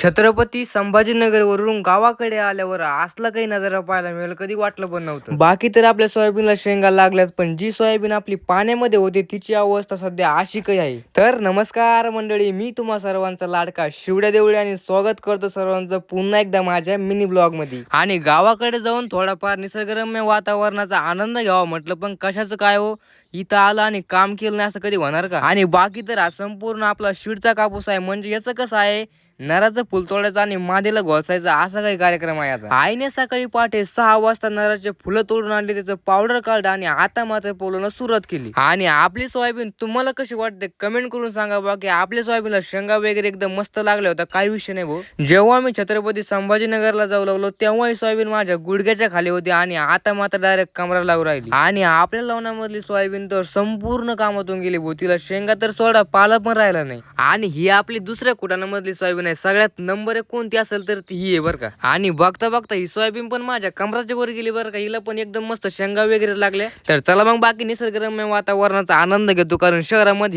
छत्रपती संभाजीनगरवरून गावाकडे आल्यावर असला काही नजारा पाहायला मिळेल कधी वाटलं पण नव्हतं. बाकी तर आपल्या सोयाबीनला शेंगा लागल्यात, पण जी सोयाबीन आपली पाण्यामध्ये होती तिची अवस्था सध्या अशी काही आहे. तर नमस्कार मंडळी, मी तुम्हा सर्वांचा लाडका शिवड्या देवळे आणि स्वागत करतो सर्वांचं पुन्हा एकदा माझ्या मिनी ब्लॉग मध्ये. आणि गावाकडे जाऊन थोडाफार निसर्गरम्य वातावरणाचा आनंद घ्यावा म्हटलं, पण कशाचं काय हो, इथं आलं आणि काम केलं नाही असं कधी होणार का? आणि बाकी तर हा संपूर्ण आपला शिडचा कापूस आहे, म्हणजे याचं कसं आहे, नराचं फुल तोडायचं आणि मादीला घोसायचं असा काही कार्यक्रम आहे याचा. आईने सकाळी पहाटे 6 वाजता नराचे फुलं तोडून आणले, त्याचं पावडर काढलं आणि आता मात्र पोलवणं सुरुवात केली. आणि आपली सोयाबीन तुम्हाला कशी वाटते कमेंट करून सांगा. बाकी आपल्या सोयाबीनला शेंगा वगैरे एकदम मस्त लागल्या होत्या, काही विषय नाही भाऊ. जेव्हा मी छत्रपती संभाजीनगरला जाऊ लागलो तेव्हा ही सोयाबीन माझ्या गुडघ्याच्या खाली होती आणि आता मात्र डायरेक्ट कमरा लागू राहिली. आणि आपल्या लवणामधली सोयाबीन तर संपूर्ण कामातून गेली भाऊ, तिला शेंगा तर सोडा पाला पण राहिला नाही. आणि ही आपली दुसऱ्या कुटाणामधली सोयाबीन आहे, सगळ्यात नंबर 1 कोणती असेल तर ती ही आहे बरं का. आणि बघता बघता ही सोयाबीन पण माझ्या कमराच्या वर गेली बरं का, हिला पण एकदम मस्त शेंगा वगैरे लागल्या. तर चला मग बाकी निसर्गरम्य वातावरणाचा आनंद घेतो, कारण शहरामध्ये